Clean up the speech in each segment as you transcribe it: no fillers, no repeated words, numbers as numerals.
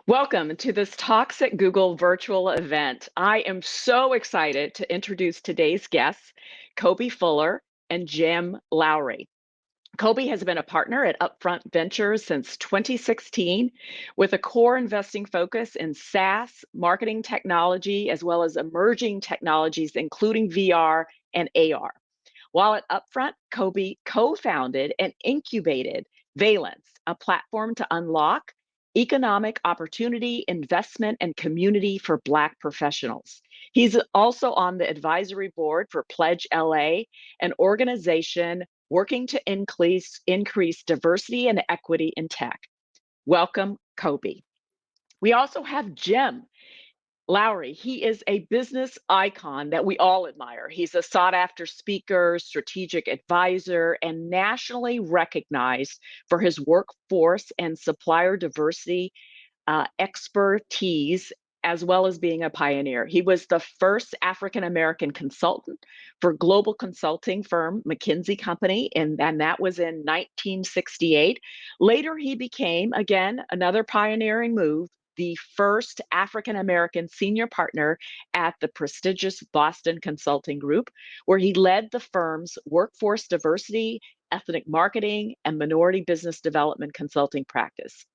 Welcome to this Talks at Google virtual event. I am so excited to introduce today's guests, Kobie Fuller and H Lowry. Kobie has been a partner at Upfront Ventures since 2016 with a core investing focus in SaaS, marketing technology, as well as emerging technologies, including VR and AR. While at Upfront, Kobie co-founded and incubated Valence, a platform to unlock economic opportunity, investment, and community for Black professionals. He's also on the advisory board for PledgeLA, an organization working to increase diversity and equity in tech. Welcome, Kobie. We also have H Lowry. He is a business icon that we all admire. He's a sought after speaker, strategic advisor, and nationally recognized for his workforce and supplier diversity expertise, as well as being a pioneer. He was the first African American consultant for global consulting firm McKinsey Company, and that was in 1968. Later, he became, again, another pioneering move, the first African American senior partner at the prestigious Boston Consulting Group, where he led the firm's workforce diversity, ethnic marketing, and minority business development consulting practice.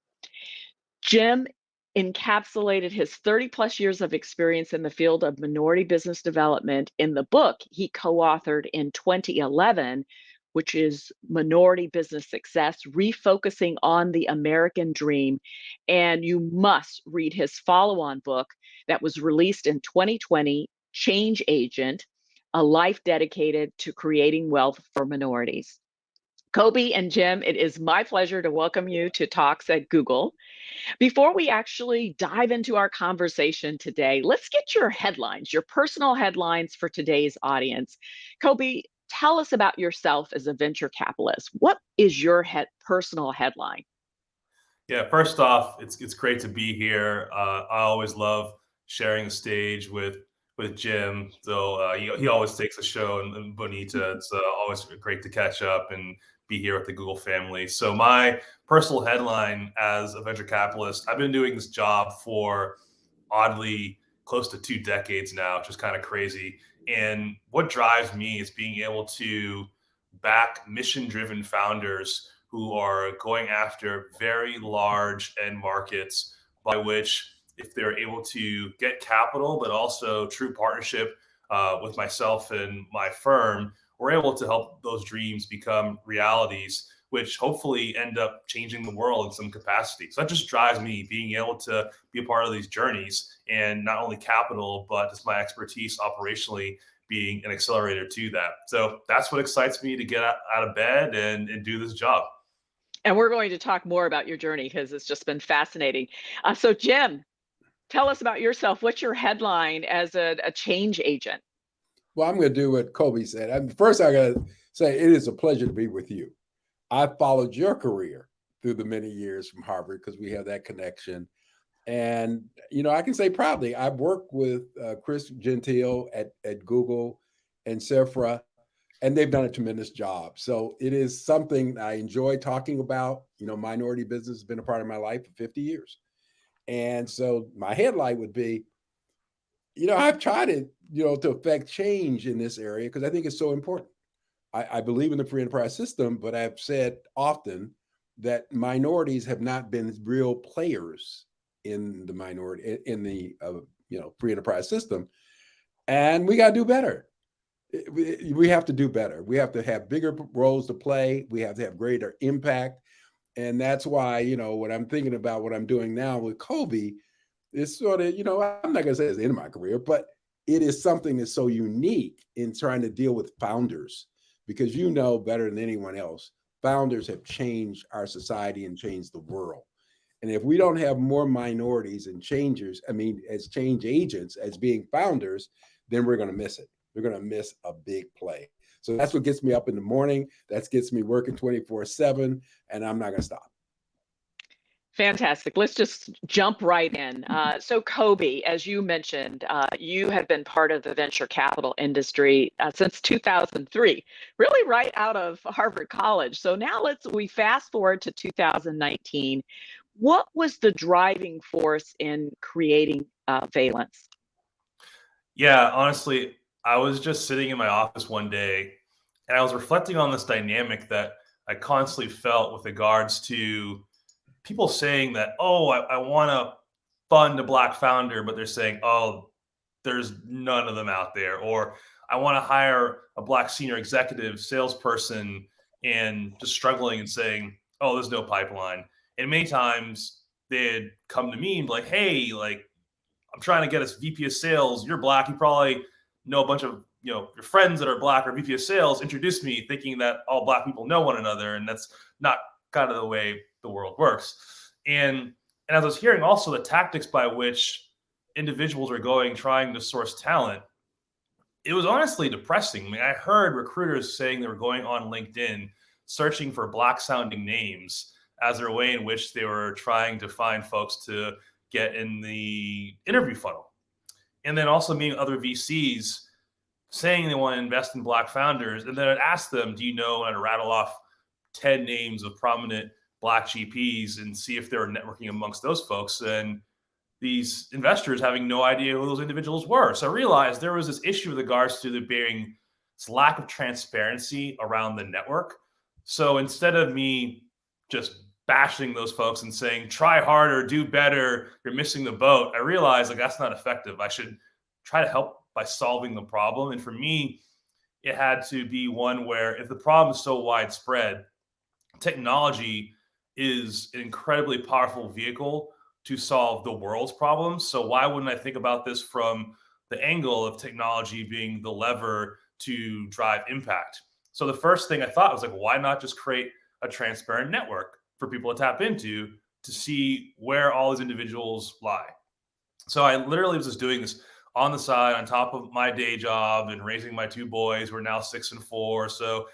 H encapsulated his 30 plus years of experience in the field of minority business development in the book he co-authored in 2011, which is Minority Business Success, Refocusing on the American Dream. And you must read his follow-on book that was released in 2020, Change Agent, A Life Dedicated to Creating Wealth for Minorities. Kobie and H, it is my pleasure to welcome you to Talks at Google. Before we actually dive into our conversation today, let's get your headlines, your personal headlines for today's audience. Kobie, tell us about yourself as a venture capitalist. What is your personal headline? Yeah, first off, it's great to be here. I always love sharing the stage with Jim. So he always takes the show, and Bonita. It's always great to catch up and be here with the Google family. So my personal headline as a venture capitalist, I've been doing this job for oddly close to 2 decades now, which is kind of crazy. And what drives me is being able to back mission-driven founders who are going after very large end markets, by which if they're able to get capital, but also true partnership with myself and my firm, we're able to help those dreams become realities, which hopefully end up changing the world in some capacity. So that just drives me, being able to be a part of these journeys, and not only capital, but just my expertise operationally being an accelerator to that. So that's what excites me to get out of bed and do this job. And we're going to talk more about your journey because it's just been fascinating. So, H, tell us about yourself. What's your headline as a change agent? Well, I'm going to do what Kobie said. First, I got to say it is a pleasure to be with you. I followed your career through the many years from Harvard because we have that connection. And, I can say proudly, I've worked with Chris Gentile at Google and Sephora, and they've done a tremendous job. So it is something I enjoy talking about. Minority business has been a part of my life for 50 years. And so my headline would be, I've tried to affect change in this area because I think it's so important. I believe in the free enterprise system, but I've said often that minorities have not been real players in the free enterprise system, and we got to do better. We have to do better. We have to have bigger roles to play. We have to have greater impact, and that's why what I'm thinking about, what I'm doing now with Kobie, is sort of I'm not going to say it's the end of my career, but it is something that's so unique in trying to deal with founders. Because better than anyone else, founders have changed our society and changed the world. And if we don't have more minorities and changers, as change agents, as being founders, then we're going to miss it. We're going to miss a big play. So that's what gets me up in the morning. That gets me working 24/7, and I'm not going to stop. Fantastic. Let's just jump right in. So, Kobie, as you mentioned, you have been part of the venture capital industry since 2003, really right out of Harvard College. So now we fast forward to 2019, What was the driving force in creating Valence? Yeah, honestly, I was just sitting in my office one day and I was reflecting on this dynamic that I constantly felt with regards to people saying that, oh, I want to fund a Black founder, but they're saying, oh, there's none of them out there. Or I want to hire a Black senior executive salesperson and just struggling and saying, oh, there's no pipeline. And many times they'd come to me and be like, hey, like, I'm trying to get us VP of sales. You're Black. You probably know a bunch of your friends that are Black or VP of sales. Introduce me, thinking that all Black people know one another, and that's not kind of the way the world works. And as I was hearing also the tactics by which individuals are going trying to source talent, it was honestly depressing. I mean, I heard recruiters saying they were going on LinkedIn searching for Black sounding names as their way in which they were trying to find folks to get in the interview funnel. And then also meeting other VCs saying they want to invest in Black founders. And then I'd ask them, do you know, and I'd rattle off 10 names of prominent Black GPs and see if they were networking amongst those folks. And these investors having no idea who those individuals were. So I realized there was this issue with regards to there being this lack of transparency around the network. So instead of me just bashing those folks and saying, try harder, do better, you're missing the boat, I realized like that's not effective. I should try to help by solving the problem. And for me, it had to be one where if the problem is so widespread, technology is an incredibly powerful vehicle to solve the world's problems. So why wouldn't I think about this from the angle of technology being the lever to drive impact? So the first thing I thought was like, why not just create a transparent network for people to tap into to see where all these individuals lie? So I literally was just doing this on the side on top of my day job and raising my two boys who are now 6 and 4. So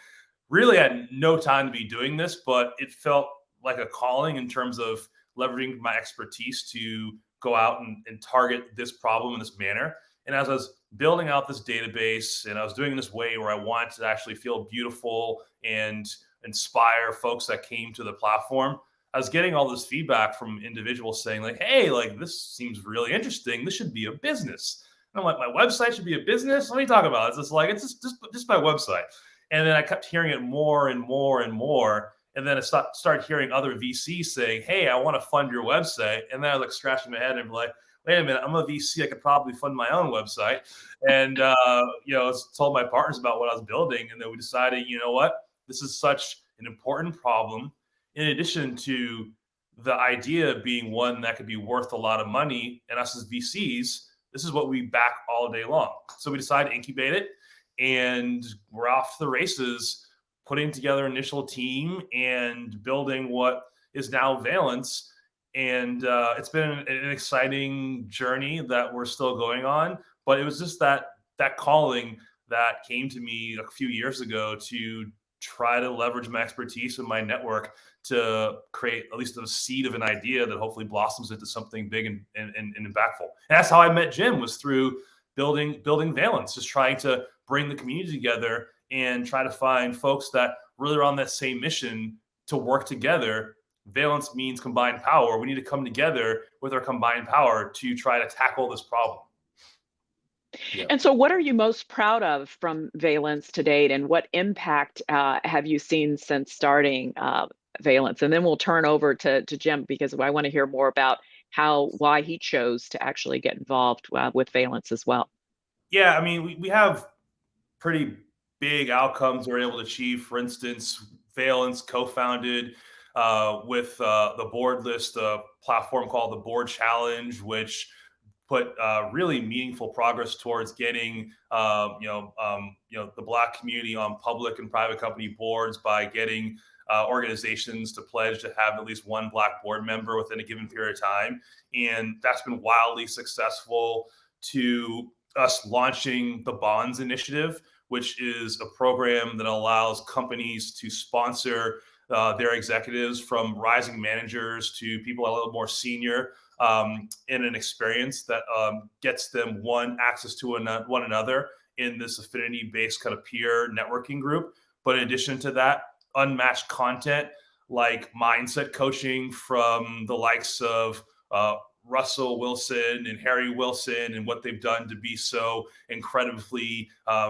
really had no time to be doing this, but it felt like a calling in terms of leveraging my expertise to go out and target this problem in this manner. And as I was building out this database and I was doing it this way where I wanted to actually feel beautiful and inspire folks that came to the platform, I was getting all this feedback from individuals saying like, hey, like this seems really interesting. This should be a business. And I'm like, my website should be a business? What are you talking about? It's just like, it's just my website. And then I kept hearing it more and more and more. And then I started hearing other VCs saying, hey, I want to fund your website. And then I was like scratching my head and be like, wait a minute, I'm a VC. I could probably fund my own website. And, I told my partners about what I was building. And then we decided, you know what, this is such an important problem. In addition to the idea being one that could be worth a lot of money, and us as VCs, this is what we back all day long. So we decided to incubate it. And we're off to the races, putting together an initial team and building what is now Valence. And it's been an exciting journey that we're still going on. But it was just that calling that came to me a few years ago to try to leverage my expertise and my network to create at least a seed of an idea that hopefully blossoms into something big and impactful. And that's how I met Jim, was through building Valence, just trying to bring the community together and try to find folks that really are on that same mission to work together. Valence means combined power. We need to come together with our combined power to try to tackle this problem. Yeah. And so what are you most proud of from Valence to date, and what impact have you seen since starting Valence? And then we'll turn over to Jim, because I want to hear more about why he chose to actually get involved with Valence as well. Yeah, I mean, we have pretty big outcomes we're able to achieve. For instance, Valence co-founded with the Board List, a platform called the Board Challenge, which put really meaningful progress towards getting the Black community on public and private company boards by getting organizations to pledge to have at least one Black board member within a given period of time. And that's been wildly successful, to us launching the Bonds Initiative, which is a program that allows companies to sponsor their executives, from rising managers to people a little more senior, in an experience that gets them access to one another in this affinity-based kind of peer networking group. But in addition to that, unmatched content, like mindset coaching from the likes of Russell Wilson and Harry Wilson, and what they've done to be so incredibly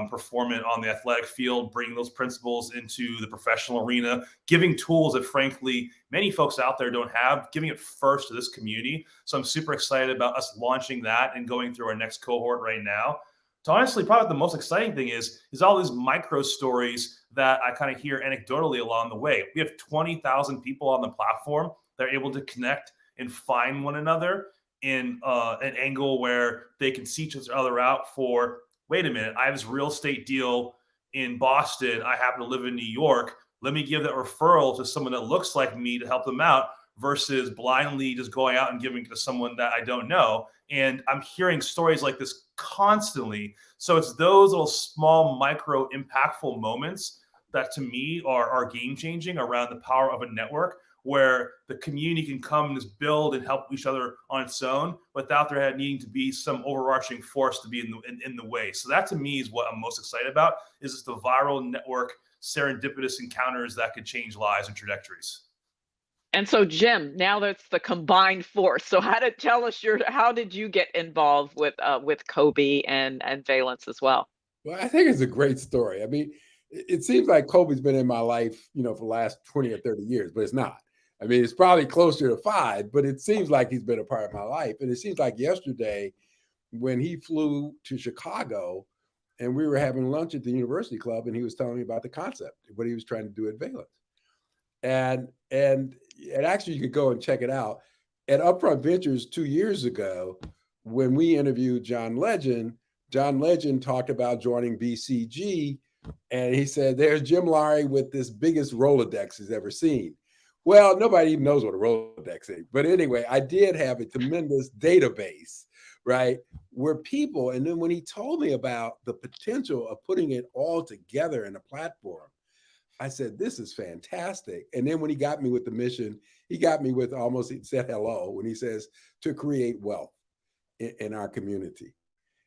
performant on the athletic field, bringing those principles into the professional arena, giving tools that frankly many folks out there don't have, giving it first to this community. So I'm super excited about us launching that and going through our next cohort right now. So honestly, probably the most exciting thing is all these micro stories that I kind of hear anecdotally along the way. We have 20,000 people on the platform that are able to connect and find one another in an angle where they can see each other out for, wait a minute, I have this real estate deal in Boston. I happen to live in New York. Let me give that referral to someone that looks like me to help them out, versus blindly just going out and giving it to someone that I don't know. And I'm hearing stories like this constantly. So it's those little small, micro, impactful moments that to me are game changing around the power of a network, where the community can come and just build and help each other on its own without there needing to be some overarching force to be in the way. So that to me is what I'm most excited about, is just the viral network, serendipitous encounters that could change lives and trajectories. And so, Jim, now that's the combined force. So, how did you get involved with Kobie and Valence as well? Well, I think it's a great story. I mean, it seems like Kobie's been in my life, for the last 20 or 30 years, but it's not. I mean, it's probably closer to 5, but it seems like he's been a part of my life. And it seems like yesterday when he flew to Chicago and we were having lunch at the University Club, and he was telling me about the concept, what he was trying to do at Valence. And actually, you could go and check it out at Upfront Ventures 2 years ago when we interviewed John Legend. John Legend talked about joining BCG, and he said, "There's Jim Lowry with this biggest Rolodex he's ever seen." Well, nobody even knows what a Rolodex is, but anyway, I did have a tremendous database, right? Where people, and then when he told me about the potential of putting it all together in a platform, I said, this is fantastic. And then when he got me with the mission, he got me with almost, he said hello when he says to create wealth in our community.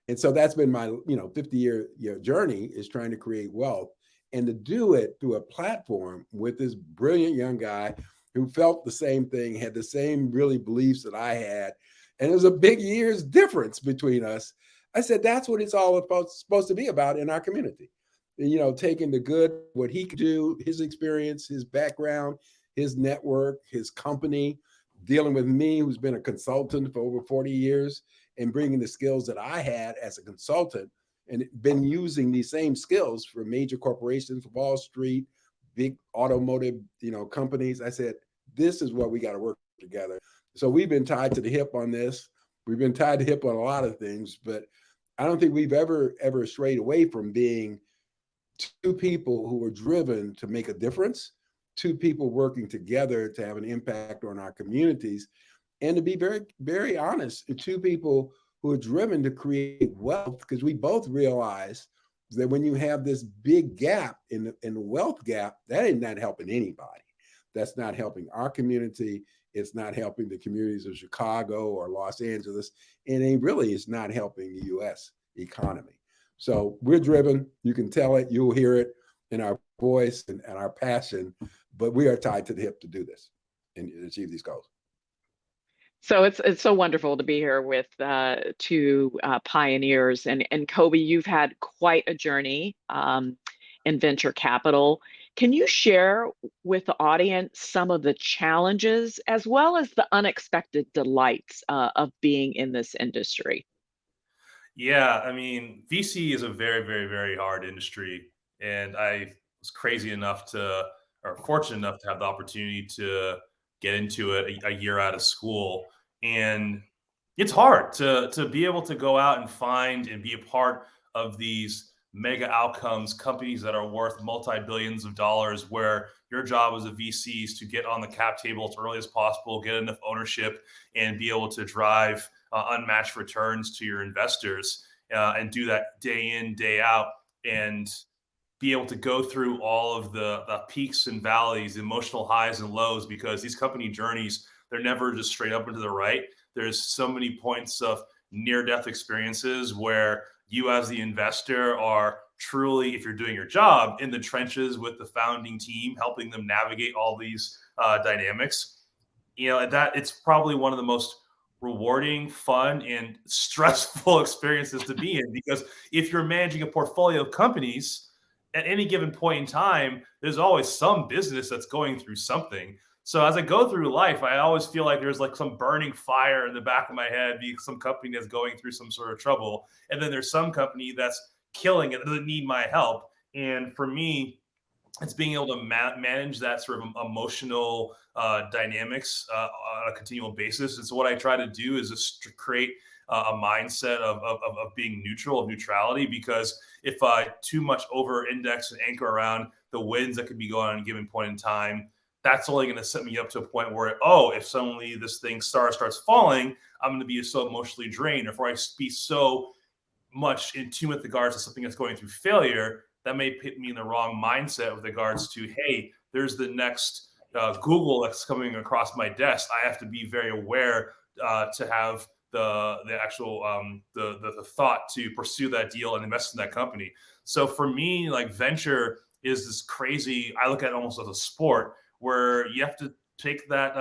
And so that's been my 50-year journey, is trying to create wealth, and to do it through a platform with this brilliant young guy who felt the same thing, had the same really beliefs that I had. And there's a big years difference between us. I said, that's what it's all supposed to be about in our community. Taking the good, what he could do, his experience, his background, his network, his company, dealing with me, who's been a consultant for over 40 years, and bringing the skills that I had as a consultant, and been using these same skills for major corporations, Wall Street, big automotive, companies. I said, this is what we got to work together. So we've been tied to the hip on this. We've been tied to the hip on a lot of things, but I don't think we've ever strayed away from being two people who were driven to make a difference, two people working together to have an impact on our communities, and to be very, very honest, two people who are driven to create wealth, because we both realize that when you have this big gap in the wealth gap, that is not helping anybody. That's not helping our community. It's not helping the communities of Chicago or Los Angeles, and it really is not helping the U.S. economy. So we're driven. You can tell it. You'll hear it in our voice and our passion, but we are tied to the hip to do this and achieve these goals. So it's so wonderful to be here with two pioneers. And Kobie, you've had quite a journey in venture capital. Can you share with the audience some of the challenges as well as the unexpected delights of being in this industry? Yeah, I mean, VC is a very, very, very hard industry. And I was crazy enough or fortunate enough to have the opportunity to get into it a year out of school. And it's hard to be able to go out and find and be a part of these mega outcomes, companies that are worth multi-billions of dollars, where your job as a VC is to get on the cap table as early as possible, get enough ownership, and be able to drive unmatched returns to your investors, and do that day in, day out, and be able to go through all of the peaks and valleys, emotional highs and lows, because these company journeys, they're never just straight up and to the right. There's so many points of near-death experiences where you as the investor are truly, if you're doing your job, in the trenches with the founding team, helping them navigate all these dynamics, that it's probably one of the most rewarding, fun, and stressful experiences to be in, because if you're managing a portfolio of companies at any given point in time, there's always some business that's going through something. So as I go through life, I always feel like there's like some burning fire in the back of my head, being some company that's going through some sort of trouble. And then there's some company that's killing it, that doesn't need my help. And for me, it's being able to manage that sort of emotional dynamics on a continual basis. And so what I try to do is just to create a mindset of being neutral, of neutrality, because if I too much over index and anchor around the wins that could be going on a given point in time, that's only going to set me up to a point where, if suddenly this thing starts falling, I'm going to be so emotionally drained. Or if I be so much in tune with regards to something that's going through failure, that may put me in the wrong mindset with regards to, hey, there's the next Google that's coming across my desk. I have to be very aware to have the actual the thought to pursue that deal and invest in that company. So for me, like, venture is this crazy, I look at it almost as a sport, where you have to take that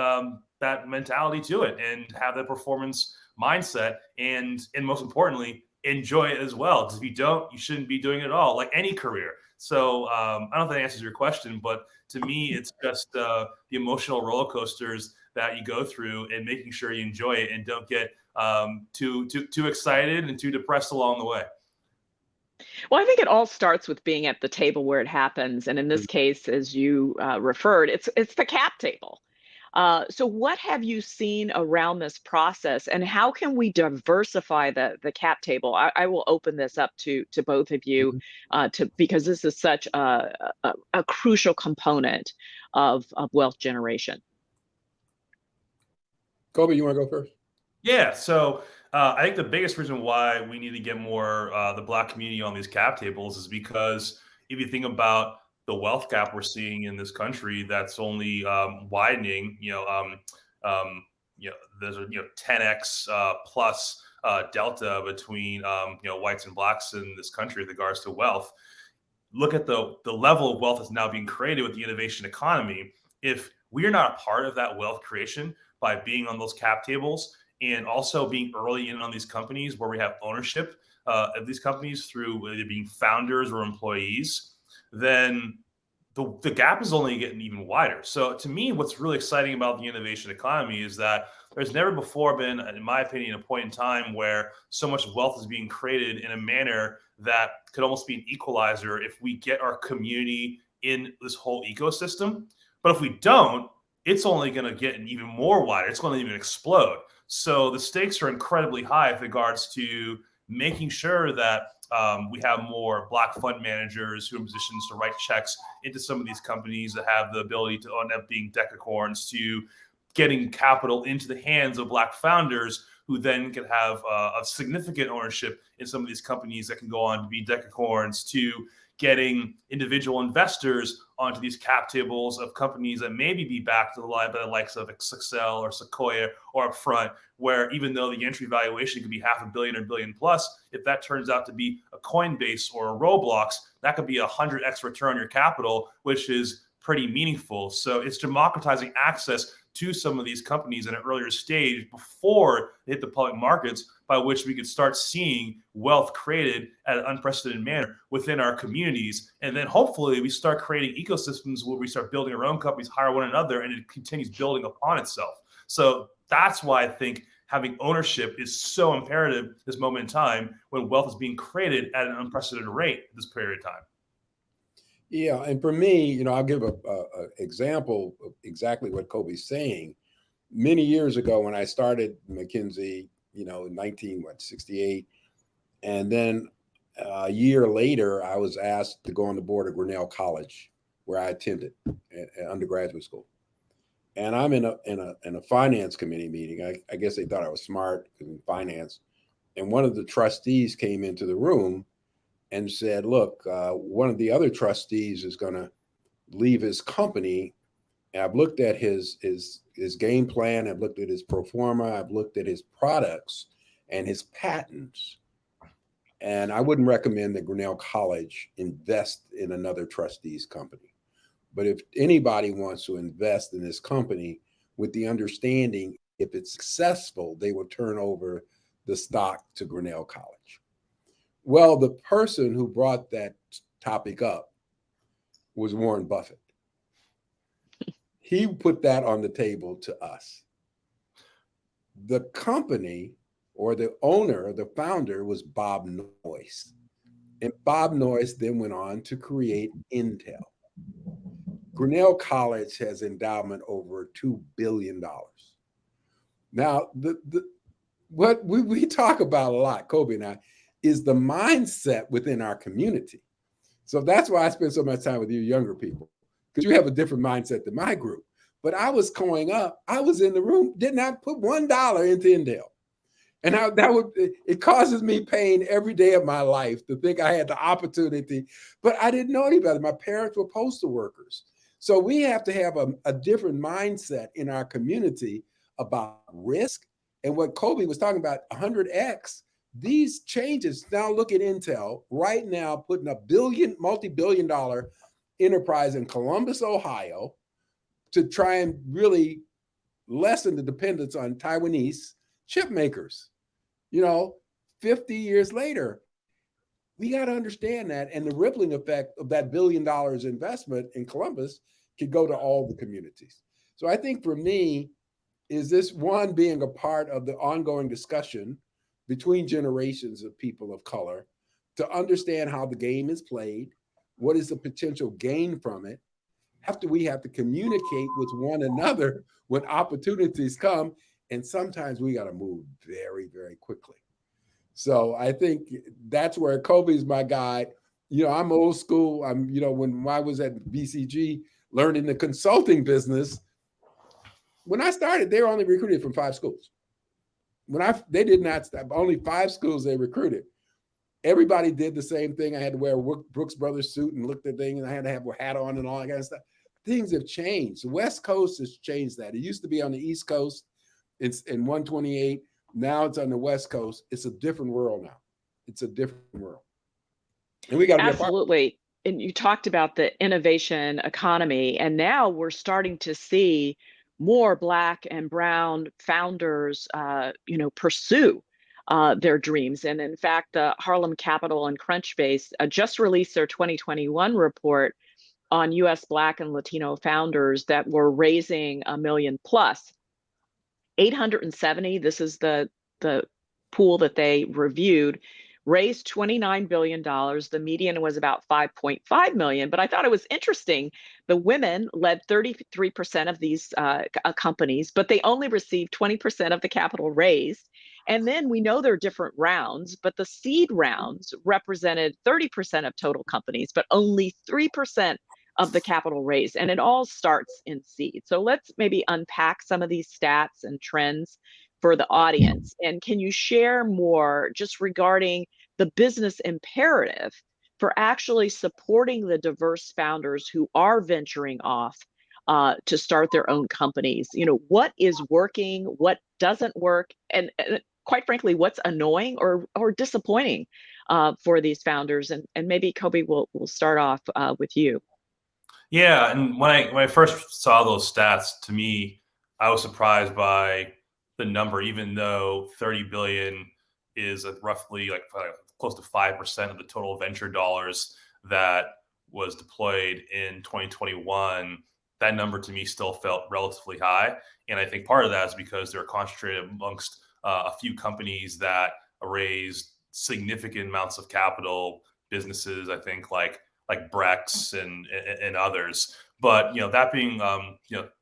that mentality to it and have that performance mindset, and most importantly, enjoy it as well. Because if you don't, you shouldn't be doing it at all, like any career. So I don't know if that answers your question, but to me, it's just the emotional roller coasters that you go through, and making sure you enjoy it and don't get too excited and too depressed along the way. Well, I think it all starts with being at the table where it happens, and in this case, as you referred, it's the cap table. So, what have you seen around this process, and how can we diversify the cap table? I will open this up to both of you, because this is such a crucial component of wealth generation. Kobie, you want to go first? Yeah. So I think the biggest reason why we need to get more the Black community on these cap tables is because if you think about the wealth gap we're seeing in this country, that's only widening. There's a 10x plus delta between whites and blacks in this country with regards to wealth. Look at the level of wealth that's now being created with the innovation economy. If we are not a part of that wealth creation by being on those cap tables, and also being early in on these companies where we have ownership of these companies through either being founders or employees, then the gap is only getting even wider. So to me, what's really exciting about the innovation economy is that there's never before been, in my opinion, a point in time where so much wealth is being created in a manner that could almost be an equalizer if we get our community in this whole ecosystem. But if we don't, it's only going to get even more wider. It's going to even explode. So the stakes are incredibly high with regards to making sure that we have more Black fund managers who are in positions to write checks into some of these companies that have the ability to end up being decacorns, to getting capital into the hands of Black founders who then can have a significant ownership in some of these companies that can go on to be decacorns, to getting individual investors onto these cap tables of companies that maybe be backed to the line by the likes of Accel or Sequoia or Upfront, where even though the entry valuation could be $500 million or $1 billion plus, if that turns out to be a Coinbase or a Roblox, that could be 100x return on your capital, which is pretty meaningful. So it's democratizing access to some of these companies at an earlier stage before they hit the public markets, by which we could start seeing wealth created at an unprecedented manner within our communities. And then hopefully we start creating ecosystems where we start building our own companies, hire one another, and it continues building upon itself. So that's why I think having ownership is so imperative at this moment in time, when wealth is being created at an unprecedented rate at this period of time. Yeah, and for me, I'll give a example of exactly what Kobie's saying. Many years ago, when I started McKinsey, in 1968, and then a year later, I was asked to go on the board of Grinnell College, where I attended at undergraduate school. And I'm in a finance committee meeting. I guess they thought I was smart in finance, and one of the trustees came into the room and said, look, one of the other trustees is going to leave his company. And I've looked at his game plan. I've looked at his pro forma. I've looked at his products and his patents. And I wouldn't recommend that Grinnell College invest in another trustee's company. But if anybody wants to invest in this company with the understanding, if it's successful, they will turn over the stock to Grinnell College. Well, the person who brought that topic up was Warren Buffett. He put that on the table to us. The company, or the owner, the founder, was Bob Noyce. And Bob Noyce then went on to create Intel. Grinnell College has endowment over $2 billion. Now, what we talk about a lot, Kobie and I, is the mindset within our community. So that's why I spend so much time with you younger people, because you have a different mindset than my group. But I was growing up, I was in the room, did not put $1 into Intel. And it causes me pain every day of my life to think I had the opportunity, but I didn't know any better. My parents were postal workers. So we have to have a different mindset in our community about risk. And what Kobie was talking about, 100x, these changes. Now look at Intel right now putting a multi-billion-dollar enterprise in Columbus, Ohio, to try and really lessen the dependence on Taiwanese chip makers. 50 years later, we got to understand that. And the rippling effect of that $1 billion investment in Columbus could go to all the communities. So I think for me, is this one being a part of the ongoing discussion between generations of people of color to understand how the game is played, what is the potential gain from it, after we have to communicate with one another when opportunities come. And sometimes we got to move very, very quickly. So I think that's where Kobie's my guide. I'm old school. When I was at BCG learning the consulting business, when I started, they were only recruited from 5 schools. They did not stop, only 5 schools they recruited. Everybody did the same thing. I had to wear a Brooks Brothers suit and look at things, and I had to have a hat on and all that kind of stuff. Things have changed. The West Coast has changed that. It used to be on the East Coast. It's in 128. Now it's on the West Coast. It's a different world now. It's a different world. And we got to be a part. Absolutely. And you talked about the innovation economy, and now we're starting to see more Black and Brown founders, pursue their dreams. And in fact, the Harlem Capital and Crunchbase just released their 2021 report on U.S. Black and Latino founders that were raising $1 million plus. 870, this is the pool that they reviewed, raised $29 billion. The median was about 5.5 million. But I thought it was interesting. The women led 33% of these companies, but they only received 20% of the capital raised. And then we know there are different rounds, but the seed rounds represented 30% of total companies, but only 3% of the capital raised. And it all starts in seed. So let's maybe unpack some of these stats and trends for the audience. And can you share more just regarding the business imperative for actually supporting the diverse founders who are venturing off to start their own companies? What is working, what doesn't work, and quite frankly, what's annoying or disappointing for these founders? And maybe Kobie, we'll start off with you. Yeah, and when I first saw those stats, to me, I was surprised by the number, even though 30 billion is roughly close to 5% of the total venture dollars that was deployed in 2021. That number to me still felt relatively high, and I think part of that is because they're concentrated amongst a few companies that raised significant amounts of capital, businesses, I think like Brex and others. But that being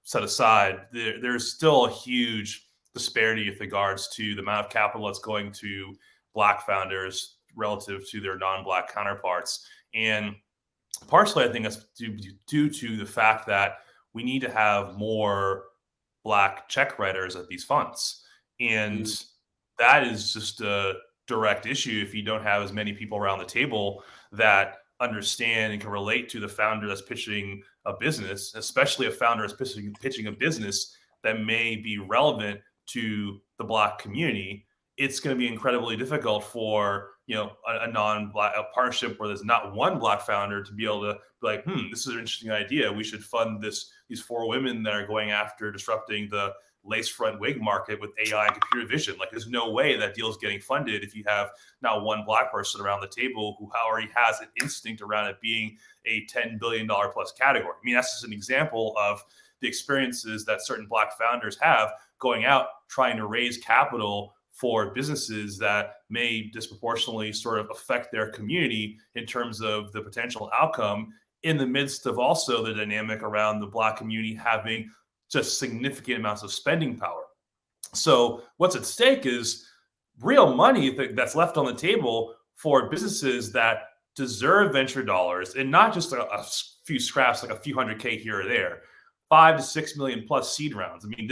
set aside, there's still a huge disparity with regards to the amount of capital that's going to Black founders relative to their non-Black counterparts. And partially, I think that's due to the fact that we need to have more Black check writers at these funds. And that is just a direct issue if you don't have as many people around the table that understand and can relate to the founder that's pitching a business, especially a founder that's pitching a business that may be relevant to the Black community. it's going to be incredibly difficult for a non-black partnership where there's not one black founder to be able to be like, this is an interesting idea. We should fund these 4 women that are going after disrupting the lace front wig market with AI and computer vision. Like, there's no way that deal is getting funded if you have not one black person around the table who already has an instinct around it being a $10 billion plus category. I mean, that's just an example of the experiences that certain black founders have going out trying to raise capital for businesses that may disproportionately sort of affect their community in terms of the potential outcome, in the midst of also the dynamic around the black community having just significant amounts of spending power. So what's at stake is real money that's left on the table for businesses that deserve venture dollars, and not just a few scraps, like a few $100K here or there. 5 to 6 million plus seed rounds. I mean,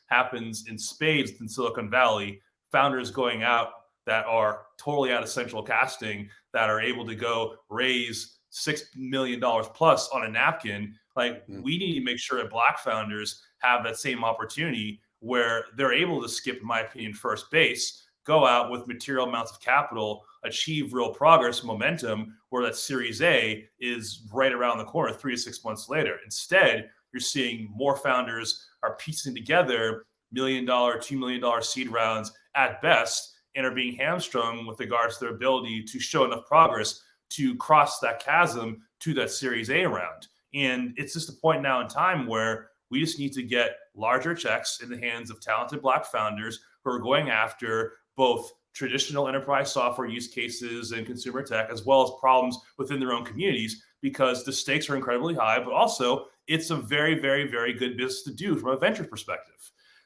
happens in spades in Silicon Valley. Founders going out that are totally out of central casting that are able to go raise $6 million plus on a napkin. Like, we need to make sure that black founders have that same opportunity where they're able to skip, in my opinion, first base, go out with material amounts of capital, achieve real progress, momentum, where that Series A is right around the corner 3 to 6 months later. Instead, you're seeing more founders are piecing together $1 million, $2 million seed rounds at best, and are being hamstrung with regards to their ability to show enough progress to cross that chasm to that Series A round. And it's just a point now in time where we just need to get larger checks in the hands of talented black founders who are going after both traditional enterprise software use cases and consumer tech, as well as problems within their own communities, because the stakes are incredibly high, but also it's a very, very, very good business to do from a venture perspective.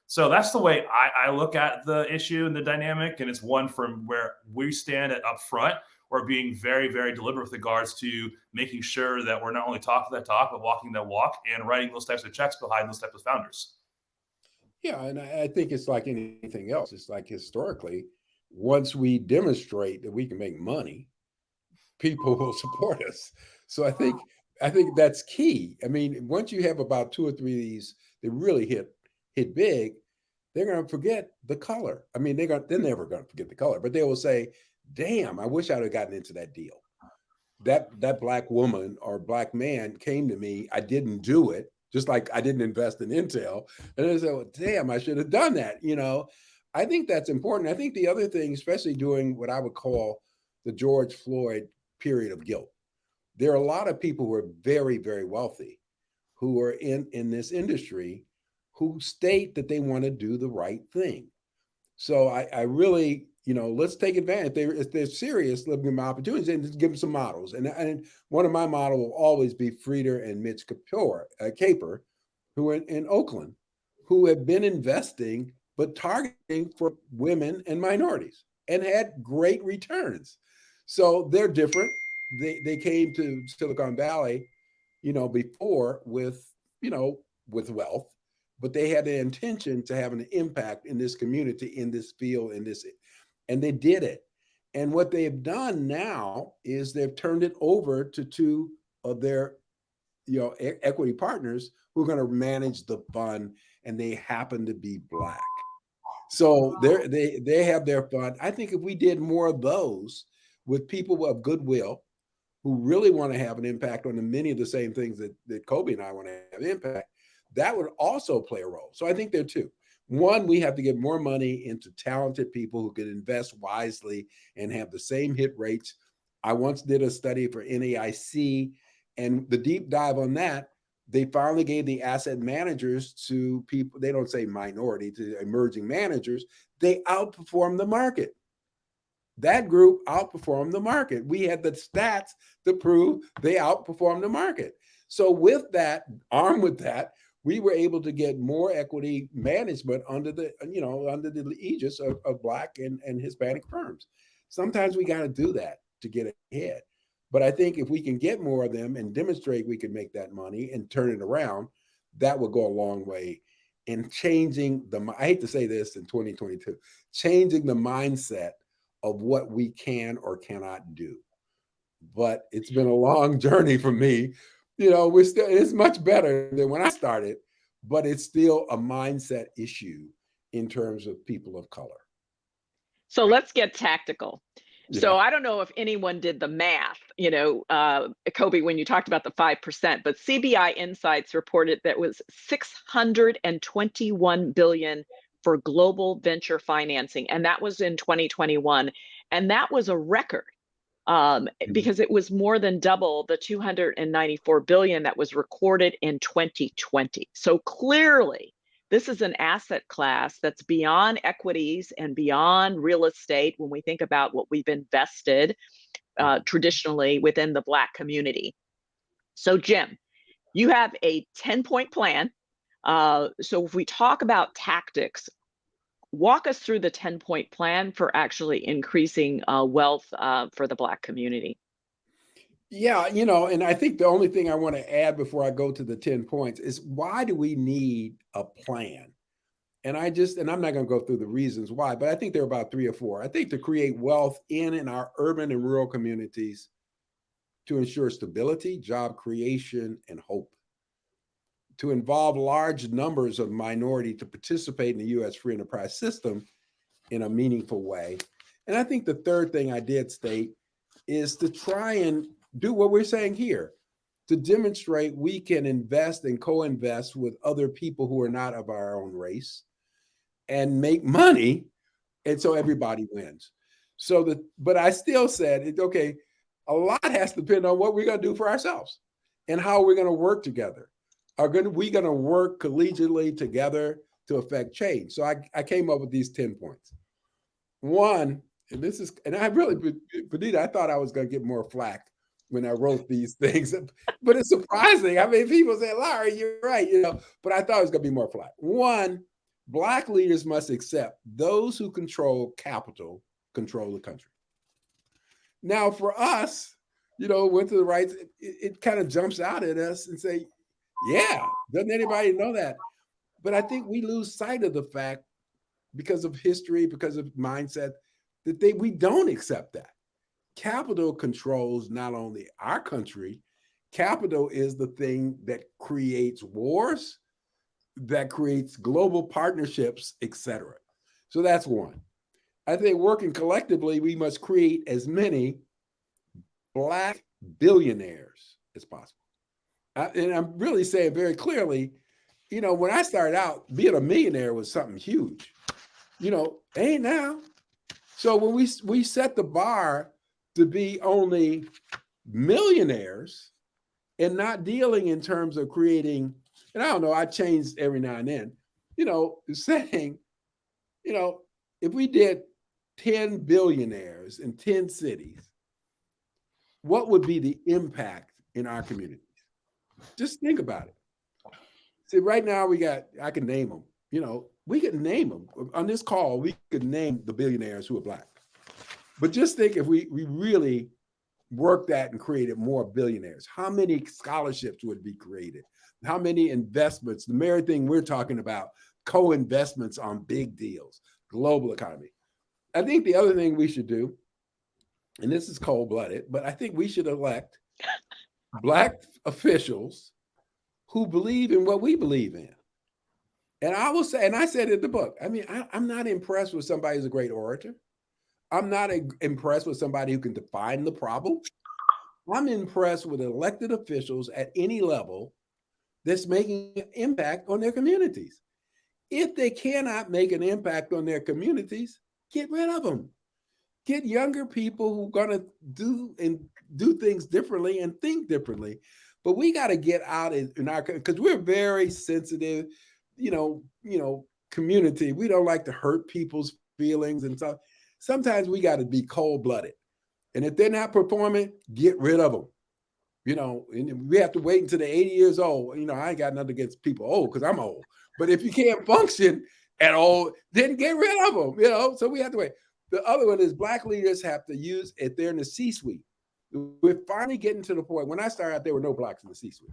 So that's the way I look at the issue and the dynamic. And it's one from where we stand at Upfront. We're being very, very deliberate with regards to making sure that we're not only talking that talk, but walking that walk and writing those types of checks behind those types of founders. Yeah, and I think it's like anything else. It's like, historically, once we demonstrate that we can make money, people will support us. So I think that's key. I mean, once you have about 2 or 3 of these that really hit big, they're going to forget the color. I mean, they're never going to forget the color, but they will say, "Damn, I wish I'd have gotten into that deal. That black woman or black man came to me. I didn't do it, just like I didn't invest in Intel." And they say, "Well, damn, I should have done that." I think that's important. I think the other thing, especially during what I would call the George Floyd period of guilt, there are a lot of people who are very, very wealthy who are in this industry who state that they want to do the right thing. So I really, let's take advantage. If they're serious, let them give them opportunities and just give them some models. And one of my models will always be Frieder and Mitch Caper, who are in Oakland, who have been investing, but targeting for women and minorities and had great returns. So they're different. They came to Silicon Valley, before with wealth, but they had the intention to have an impact in this community, in this field, and they did it. And what they've done now is they've turned it over to 2 of their, equity partners who are going to manage the fund, and they happen to be black. So they have their fund. I think if we did more of those with people of goodwill who really want to have an impact on many of the same things that Kobie and I want to have impact, that would also play a role. So I think there are 2. One, we have to get more money into talented people who can invest wisely and have the same hit rates. I once did a study for NAIC, and the deep dive on that, they finally gave the asset managers to people, they don't say minority, to emerging managers. They outperformed the market. That group outperformed the market. We had the stats to prove they outperformed the market. So with that, armed with that, we were able to get more equity management under the aegis of Black and Hispanic firms. Sometimes we got to do that to get ahead. But I think if we can get more of them and demonstrate we can make that money and turn it around, that will go a long way in changing I hate to say this in 2022, changing the mindset of what we can or cannot do. But it's been a long journey for me. It's much better than when I started, but it's still a mindset issue in terms of people of color. So let's get tactical. Yeah. So I don't know if anyone did the math, Kobie, when you talked about the 5%, but CBI Insights reported that was 621 billion for global venture financing, and that was in 2021, and that was a record because it was more than double the 294 billion that was recorded in 2020. So clearly, this is an asset class that's beyond equities and beyond real estate when we think about what we've invested traditionally within the Black community. So, Jim, you have a 10-point plan. So, if we talk about tactics, walk us through the 10-point plan for actually increasing wealth for the Black community. Yeah, and I think the only thing I want to add before I go to the 10 points is why do we need a plan? And I'm not going to go through the reasons why, but I think there are about 3 or 4. I think to create wealth in our urban and rural communities, to ensure stability, job creation, and hope, to involve large numbers of minority to participate in the U.S. free enterprise system in a meaningful way. And I think the third thing I did state is to try and do what we're saying here, to demonstrate we can invest and co-invest with other people who are not of our own race and make money. And so everybody wins. But I still said, okay, a lot has to depend on what we're going to do for ourselves and how we're going to work together. Are we going to work collegially together to affect change? So I came up with these 10 points. One, and I really, Benita, I thought I was going to get more flack when I wrote these things, but it's surprising. I mean, people say, Larry, you're right, but I thought it was going to be more flack. One, Black leaders must accept those who control capital control the country. Now, for us, went to the right, it kind of jumps out at us and say, yeah, doesn't anybody know that? But I think we lose sight of the fact because of history, because of mindset, that we don't accept that. Capital controls not only our country, capital is the thing that creates wars, that creates global partnerships, etc. So that's one. I think working collectively, we must create as many Black billionaires as possible. And I'm really saying very clearly, when I started out, being a millionaire was something huge. Ain't now. So when we set the bar to be only millionaires and not dealing in terms of creating, and I don't know, I changed every now and then, saying, if we did 10 billionaires in 10 cities, what would be the impact in our communities? Just think about it. See, right now I can name them, we could name them on this call. We could name the billionaires who are Black, but just think if we really worked that and created more billionaires, how many scholarships would be created? How many investments? The very thing we're talking about, co-investments on big deals, global economy. I think the other thing we should do, and this is cold-blooded, but I think we should elect Black officials who believe in what we believe in. And I will say, and I said in the book, I mean, I'm not impressed with somebody who's a great orator. I'm not impressed with somebody who can define the problem. I'm impressed with elected officials at any level that's making an impact on their communities. If they cannot make an impact on their communities, get rid of them. Get younger people who are going to do things differently and think differently. But we got to get out in our, because we're very sensitive, community. We don't like to hurt people's feelings and stuff. Sometimes we got to be cold-blooded. And if they're not performing, get rid of them. And we have to wait until they're 80 years old. I ain't got nothing against people old because I'm old. But if you can't function at all, then get rid of them, So we have to wait. The other one is Black leaders have to use, if they're in the C-suite. We're finally getting to the point. When I started out, there were no Blacks in the C-suite.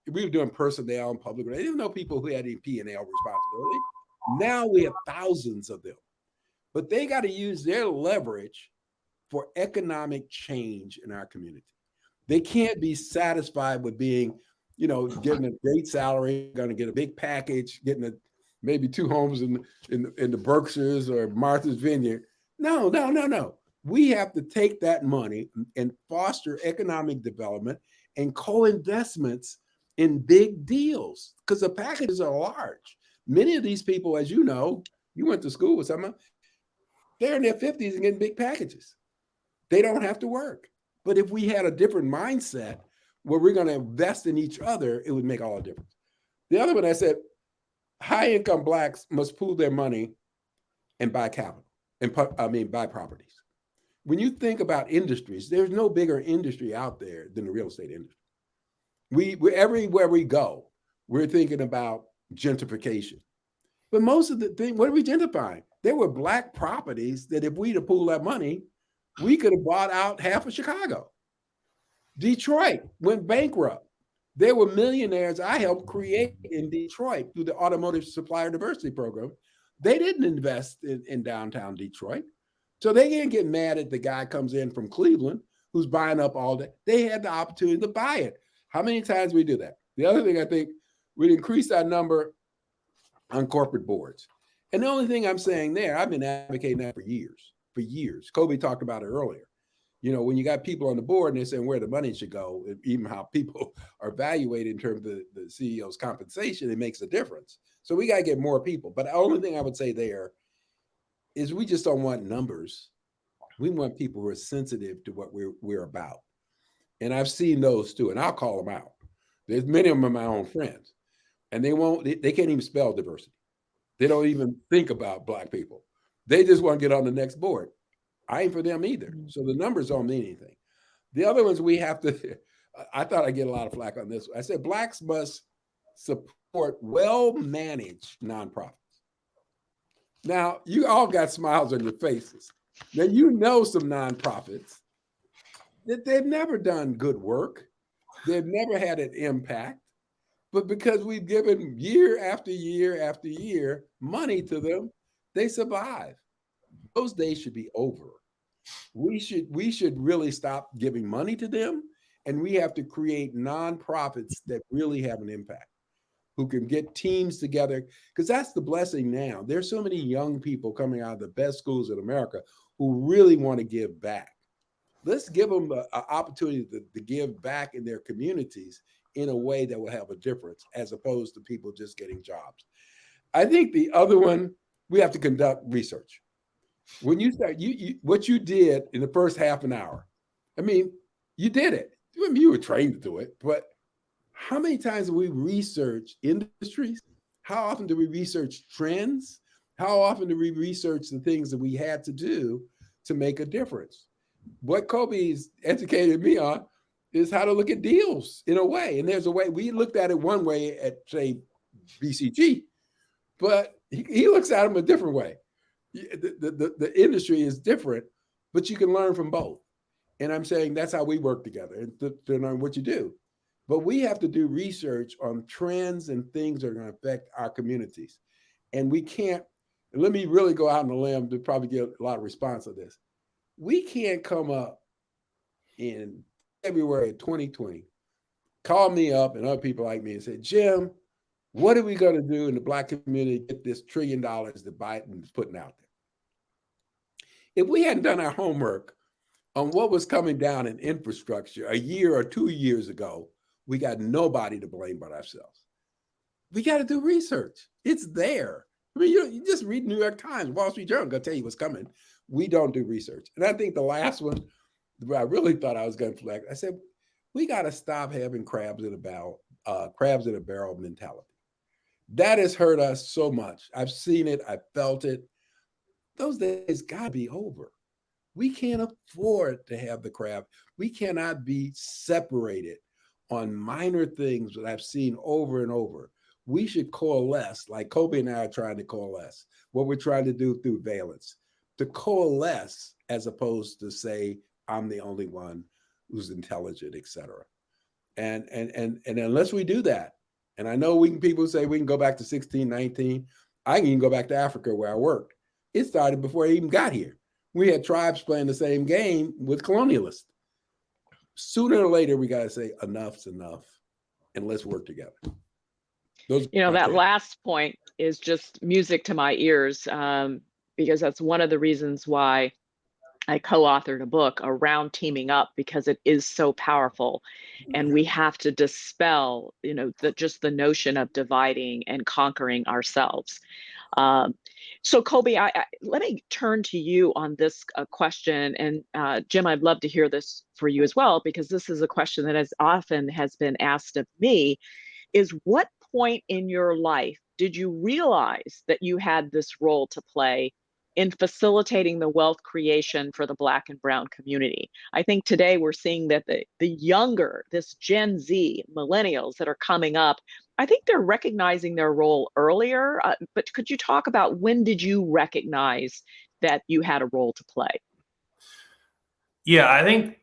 We were doing personnel and public. I didn't know people who had any P&L responsibility. Now we have thousands of them. But they got to use their leverage for economic change in our community. They can't be satisfied with being, getting a great salary, going to get a big package, getting maybe 2 homes in the Berkshires or Martha's Vineyard. No, no, no, no. We have to take that money and foster economic development and co-investments in big deals because the packages are large. Many of these people, as you know, you went to school with someone, they're in their 50s and getting big packages. They don't have to work. But if we had a different mindset where we're going to invest in each other, it would make all the difference. The other one, I said, high income Blacks must pool their money and buy capital and buy properties. When you think about industries, there's no bigger industry out there than the real estate industry. We everywhere we go, we're thinking about gentrification. But most of the thing, what are we gentrifying? There were Black properties that if we'd have pooled that money, we could have bought out half of Chicago. Detroit went bankrupt. There were millionaires I helped create in Detroit through the Automotive Supplier Diversity Program. They didn't invest in downtown Detroit. So they can't get mad at the guy comes in from Cleveland who's buying up all that. They had the opportunity to buy it. How many times we do that? The other thing, I think we'd increase our number on corporate boards. And the only thing I'm saying there, I've been advocating that for years. Kobie talked about it earlier. You know, when you got people on the board and they're saying where the money should go, even how people are evaluated in terms of the CEO's compensation, it makes a difference. So we got to get more people. But the only thing I would say there is we just don't want numbers. We want people who are sensitive to what we're about. And I've seen those too, and I'll call them out. There's many of them are my own friends, and they can't even spell diversity. They don't even think about Black people. They just want to get on the next board. I ain't for them either. So the numbers don't mean anything. The other ones we have to, I thought I'd get a lot of flack on this. I said Blacks must support well-managed nonprofits. Now, you all got smiles on your faces. Now, you know some nonprofits that they've never done good work. They've never had an impact. But because we've given year after year after year money to them, they survive. Those days should be over. We should really stop giving money to them, and we have to create nonprofits that really have an impact, who can get teams together, because that's the blessing now. There's so many young people coming out of the best schools in America who really want to give back. Let's give them an opportunity to give back in their communities in a way that will have a difference, as opposed to people just getting jobs. I think the other one, we have to conduct research. When you start, what you did in the first half an hour, I mean, you did it. I mean, you were trained to do it, but how many times do we research industries? How often do we research trends? How often do we research the things that we had to do to make a difference? What Kobie's educated me on is how to look at deals in a way. And there's a way, we looked at it one way at, say, BCG, but he looks at them a different way. The industry is different, but you can learn from both. And I'm saying that's how we work together, and to learn what you do. But we have to do research on trends and things that are going to affect our communities. And we can't, and let me really go out on a limb to probably get a lot of response to this. We can't come up in February of 2020, call me up and other people like me and say, Jim, what are we going to do in the Black community to get this $1 trillion that Biden is putting out there? If we hadn't done our homework on what was coming down in infrastructure a year or 2 years ago, we got nobody to blame but ourselves. We got to do research. It's there. I mean, you just read New York Times, Wall Street Journal, going to tell you what's coming. We don't do research. And I think the last one, I really thought I was going to flag, I said, we got to stop having crabs in a barrel mentality. That has hurt us so much. I've seen it. I felt it. Those days got to be over. We can't afford to have the crab. We cannot be separated on minor things that I've seen over and over. We should coalesce, like Kobie and I are trying to coalesce, what we're trying to do through Valence, to coalesce as opposed to say, I'm the only one who's intelligent, et cetera. And unless we do that, and I know people say we can go back to 1619. I can even go back to Africa where I worked. It started before I even got here. We had tribes playing the same game with colonialists. Sooner or later, we got to say enough's enough, and let's work together. That last point is just music to my ears. because that's one of the reasons why I co-authored a book around teaming up, because it is so powerful, and we have to dispel, just the notion of dividing and conquering ourselves. So Kobie, let me turn to you on this question, and Jim, I'd love to hear this for you as well, because this is a question that has been asked of me, is what point in your life did you realize that you had this role to play in facilitating the wealth creation for the Black and Brown community? I think today we're seeing that the younger, this Gen Z, millennials that are coming up, I think they're recognizing their role earlier. But could you talk about, when did you recognize that you had a role to play? Yeah, I think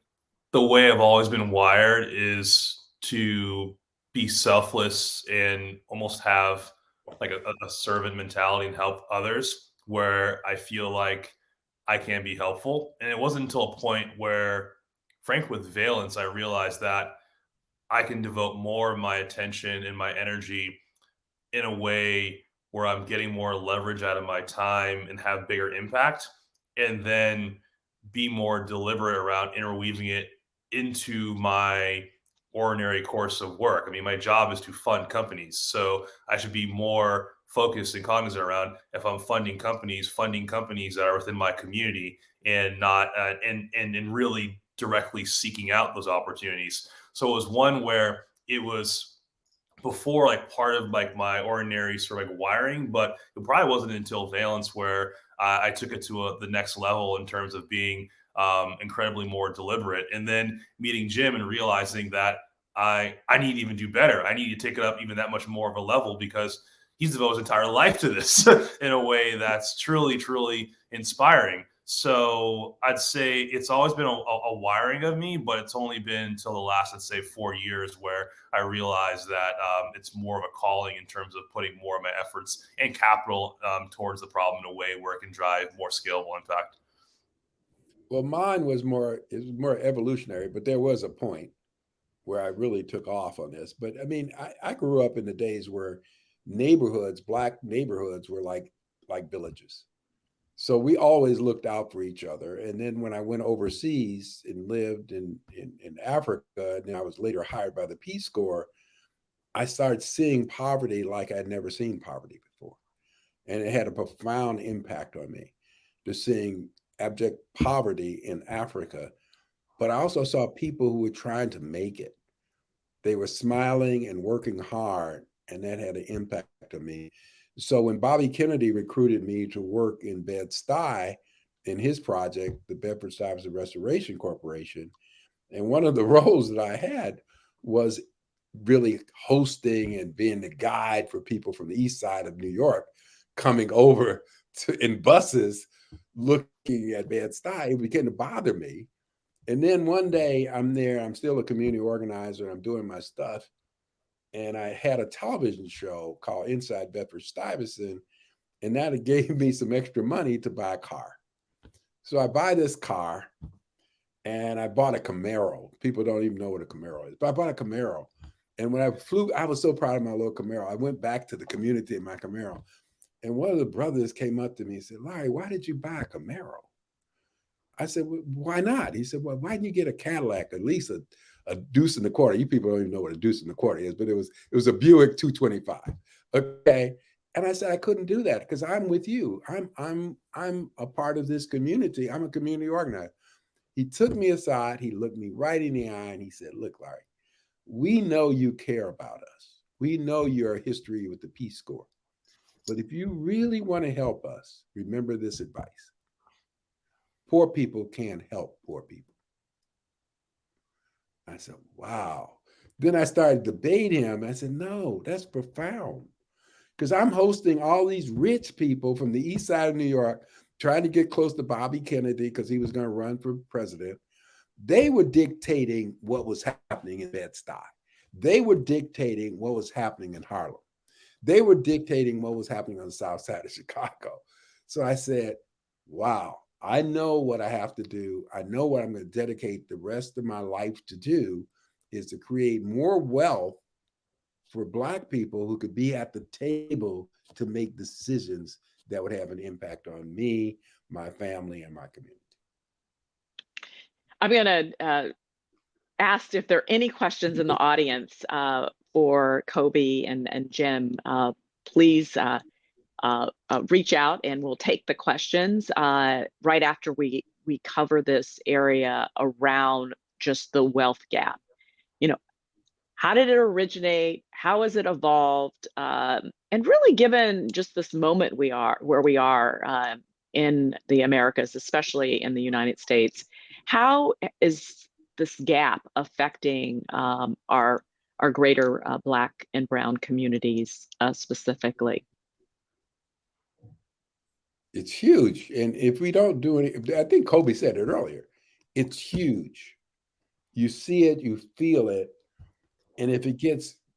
the way I've always been wired is to be selfless and almost have like a servant mentality and help others where I feel like I can be helpful. And it wasn't until a point where, frank, with Valence, I realized that I can devote more of my attention and my energy in a way where I'm getting more leverage out of my time and have bigger impact, and then be more deliberate around interweaving it into my ordinary course of work. I mean, my job is to fund companies, so I should be more focused and cognizant around, if I'm funding companies that are within my community, and not and really directly seeking out those opportunities. So it was one where it was before, like, part of like my ordinary sort of like wiring, but it probably wasn't until Valence where I took it to the next level in terms of being incredibly more deliberate, and then meeting Jim and realizing that I need to even do better. I need to take it up even that much more of a level, because he's devoted his entire life to this in a way that's truly, truly inspiring. So I'd say it's always been a wiring of me, but it's only been until the last, let's say, 4 years where I realized that it's more of a calling in terms of putting more of my efforts and capital towards the problem in a way where it can drive more scalable impact. Well, mine was more evolutionary, but there was a point where I really took off on this. But I mean, I grew up in the days where Black neighborhoods were like villages. So we always looked out for each other. And then when I went overseas and lived in Africa, and then I was later hired by the Peace Corps, I started seeing poverty like I'd never seen poverty before. And it had a profound impact on me, just seeing abject poverty in Africa. But I also saw people who were trying to make it. They were smiling and working hard, and that had an impact on me. So when Bobby Kennedy recruited me to work in Bed-Stuy in his project, the Bedford Stuyvesant Restoration Corporation, and one of the roles that I had was really hosting and being the guide for people from the east side of New York coming over in buses looking at Bed-Stuy. It began to bother me. And then one day I'm there, I'm still a community organizer, I'm doing my stuff. And I had a television show called Inside Bedford Stuyvesant, and that gave me some extra money to buy a car. So I buy this car, and I bought a Camaro. People don't even know what a Camaro is, but I bought a Camaro. And when I flew, I was so proud of my little Camaro. I went back to the community in my Camaro. And one of the brothers came up to me and said, "Larry, why did you buy a Camaro?" I said, "Well, why not?" He said, "Well, why didn't you get a Cadillac, at least a deuce and a quarter?" You people don't even know what a deuce and a quarter is, but it was a Buick 225. Okay. And I said, "I couldn't do that because I'm with you. I'm a part of this community. I'm a community organizer." He took me aside, he looked me right in the eye, and he said, "Look, Larry, we know you care about us. We know your history with the Peace Corps. But if you really want to help us, remember this advice. Poor people can't help poor people." I said, "Wow." Then I started debating him. I said, "No, that's profound. Because I'm hosting all these rich people from the east side of New York, trying to get close to Bobby Kennedy because he was going to run for president. They were dictating what was happening in Bed-Stuy. They were dictating what was happening in Harlem. They were dictating what was happening on the south side of Chicago." So I said, "Wow, I know what I have to do. I know what I'm going to dedicate the rest of my life to do is to create more wealth for Black people who could be at the table to make decisions that would have an impact on me, my family, and my community. I'm going to ask if there are any questions in the audience for Kobie and Jim. Please reach out and we'll take the questions right after we cover this area around just the wealth gap. You know, how did it originate? How has it evolved? And really, given just this moment where we are in the Americas, especially in the United States, how is this gap affecting our greater Black and Brown communities specifically? It's huge, and if we don't do it, I think Kobie said it earlier. It's huge. You see it, you feel it, and if it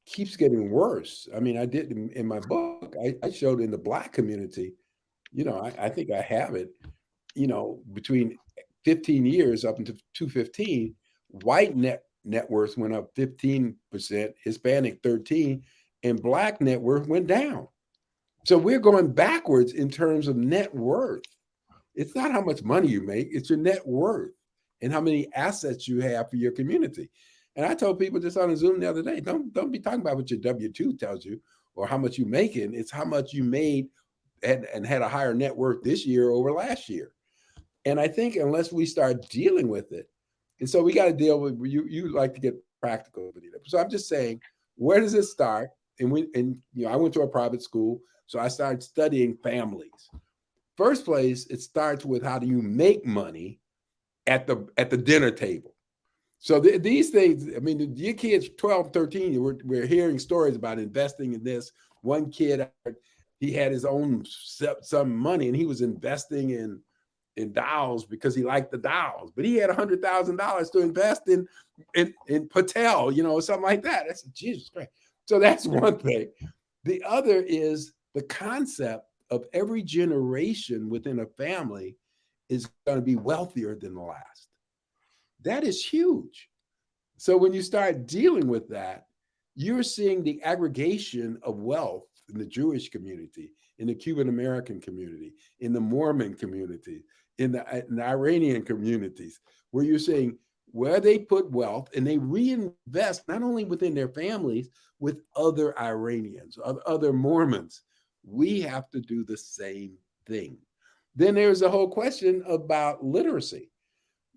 keeps getting worse. I mean, I did in my book. I showed in the Black community. I think I have it. Between 15 years up until 2015, white net worth went up 15%, Hispanic 13%, and Black net worth went down. So we're going backwards in terms of net worth. It's not how much money you make, it's your net worth and how many assets you have for your community. And I told people just on a Zoom the other day, don't be talking about what your W-2 tells you or how much you making. It's how much you made and had a higher net worth this year over last year. And I think unless we start dealing with it, and so we got to deal with, you like to get practical. So I'm just saying, where does it start? And I went to a private school, so I started studying families. First place, it starts with how do you make money at the dinner table. So these things, I mean, your kids 12, 13, we're hearing stories about investing in this. One kid, he had his own some money and he was investing in dolls because he liked the dolls, but he had $100,000 to invest in Patel, something like that. That's Jesus Christ. So that's one thing. The other is the concept of every generation within a family is going to be wealthier than the last. That is huge. So when you start dealing with that, you're seeing the aggregation of wealth in the Jewish community, in the Cuban American community, in the Mormon community, in the Iranian communities, where you're seeing where they put wealth and they reinvest not only within their families, with other Iranians, other Mormons. We have to do the same thing. Then there's a whole question about literacy.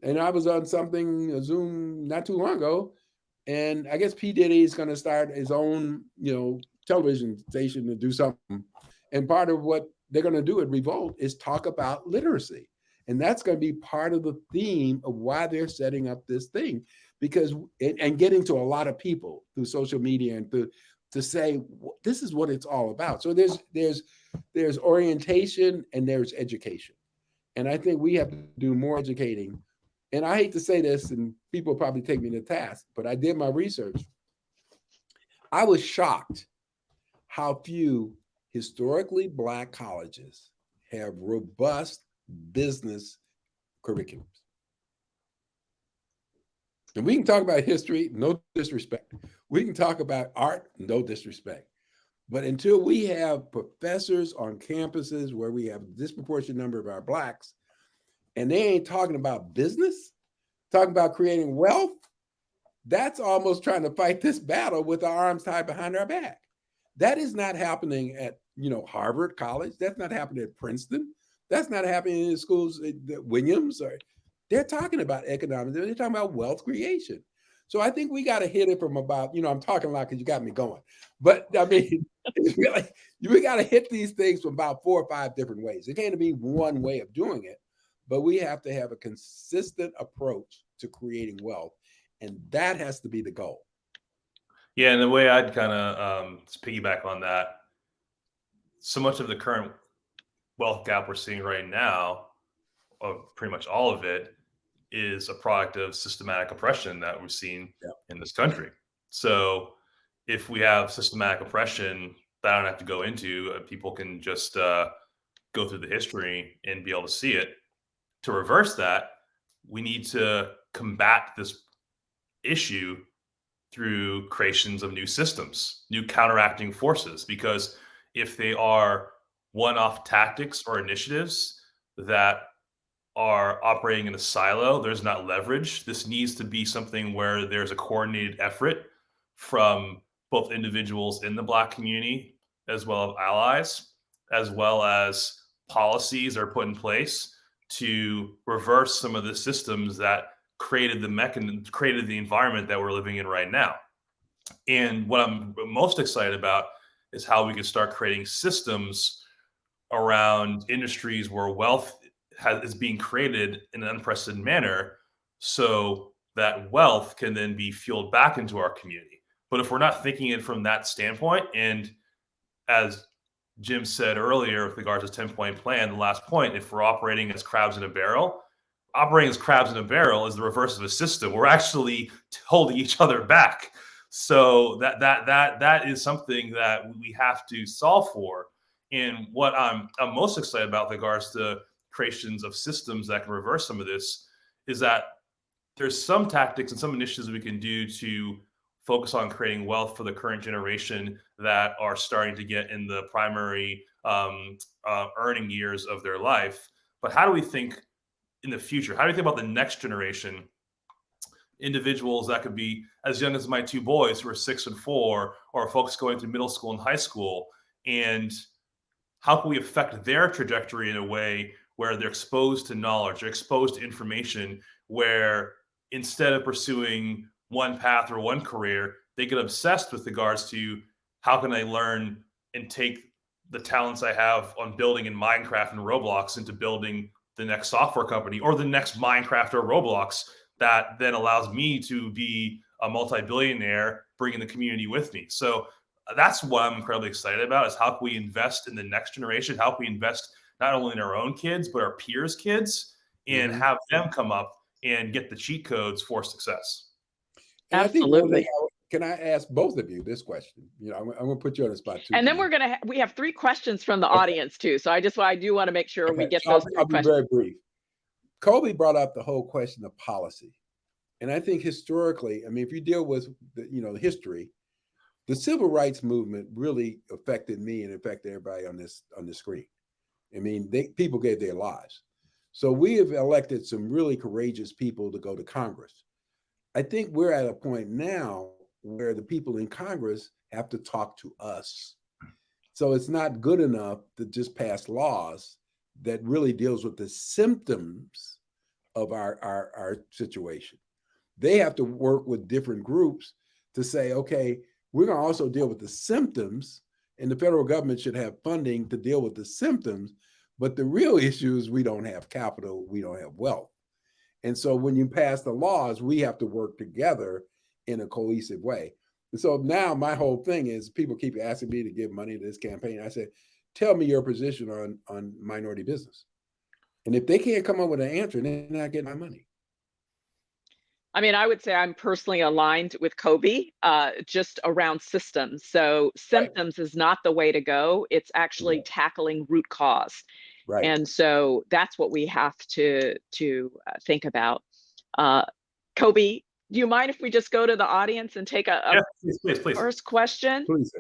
And I was on a Zoom not too long ago, and I guess P. Diddy is going to start his own, television station to do something. And part of what they're going to do at REVOLVE is talk about literacy. And that's going to be part of the theme of why they're setting up this thing, because and getting to a lot of people through social media and to say this is what it's all about. So there's orientation and there's education, and I think we have to do more educating. And I hate to say this, and people probably take me to task, but I did my research. I was shocked how few historically Black colleges have robust business curriculums. And we can talk about history, no disrespect. We can talk about art, no disrespect. But until we have professors on campuses where we have a disproportionate number of our Blacks, and they ain't talking about business, talking about creating wealth, that's almost trying to fight this battle with our arms tied behind our back. That is not happening at Harvard College. That's not happening at Princeton. That's not happening in schools at Williams. They're talking about economics. They're talking about wealth creation. So I think we got to hit it from about, I'm talking a lot because you got me going. But I mean, we got to hit these things from about 4 or 5 different ways. It can't be one way of doing it, but we have to have a consistent approach to creating wealth. And that has to be the goal. Yeah, and the way I'd kind of piggyback on that, so much of the current wealth gap we're seeing right now, or pretty much all of it, is a product of systematic oppression that we've seen in this country. So if we have systematic oppression that I don't have to go into, people can just go through the history and be able to see it. To reverse that, we need to combat this issue through creations of new systems, new counteracting forces, because if they are one-off tactics or initiatives that are operating in a silo. There's not leverage. This needs to be something where there's a coordinated effort from both individuals in the Black community as well as allies, as well as policies are put in place to reverse some of the systems that created the mechanism, created the environment that we're living in right now. And what I'm most excited about is how we can start creating systems around industries where wealth is being created in an unprecedented manner, so that wealth can then be fueled back into our community. But if we're not thinking it from that standpoint, and as Jim said earlier with regards to 10-point plan, the last point, if we're operating as crabs in a barrel, operating as crabs in a barrel is the reverse of a system. We're actually holding each other back. So that is something that we have to solve for. And what I'm most excited about with regards to creations of systems that can reverse some of this is that there's some tactics and some initiatives we can do to focus on creating wealth for the current generation that are starting to get in the primary earning years of their life. But how do we think in the future? How do you think about the next generation? Individuals that could be as young as my two boys who are 6 and 4, or folks going through middle school and high school, and how can we affect their trajectory in a way where they're exposed to knowledge, they're exposed to information, where instead of pursuing one path or one career, they get obsessed with regards to how can I learn and take the talents I have on building in Minecraft and Roblox into building the next software company or the next Minecraft or Roblox that then allows me to be a multi-billionaire, bringing the community with me. So that's what I'm incredibly excited about, is how can we invest in the next generation? How can we invest not only in our own kids, but our peers' kids, and have them come up and get the cheat codes for success? And Absolutely. I think can I ask both of you this question? You know, I'm going to put you on the spot too. And then we have 3 questions from the audience too. So I do want to make sure we get so those I'll 3 be questions. very brief. Kobie brought up the whole question of policy. And I think historically, I mean, if you deal with the history, the civil rights movement really affected me and affected everybody on this screen. I mean, people gave their lives. So we have elected some really courageous people to go to Congress. I think we're at a point now where the people in Congress have to talk to us. So it's not good enough to just pass laws that really deals with the symptoms of our situation. They have to work with different groups to say, okay, we're going to also deal with the symptoms, and the federal government should have funding to deal with the symptoms. But the real issue is we don't have capital, we don't have wealth. And so when you pass the laws, we have to work together in a cohesive way. And so now my whole thing is, people keep asking me to give money to this campaign. I said, tell me your position on minority business. And if they can't come up with an answer, they're not getting my money. I mean, I would say I'm personally aligned with Kobie just around systems. So symptoms is not the way to go. It's actually tackling root cause. Right. And so that's what we have to think about. Kobie, do you mind if we just go to the audience and take a please. first question? Please.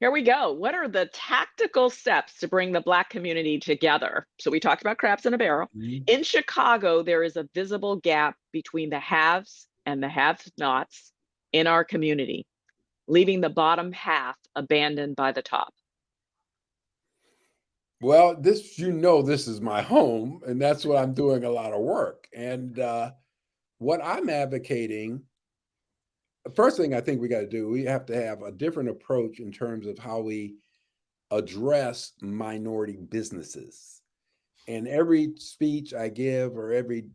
Here we go. What are the tactical steps to bring the Black community together? So we talked about crabs in a barrel. In Chicago, there is a visible gap between the haves and the have-nots in our community, leaving the bottom half abandoned by the top. Well, this is my home, and that's what I'm doing a lot of work. And what I'm advocating, the first thing I think we got to do, we have to have a different approach in terms of how we address minority businesses. And every speech I give, or every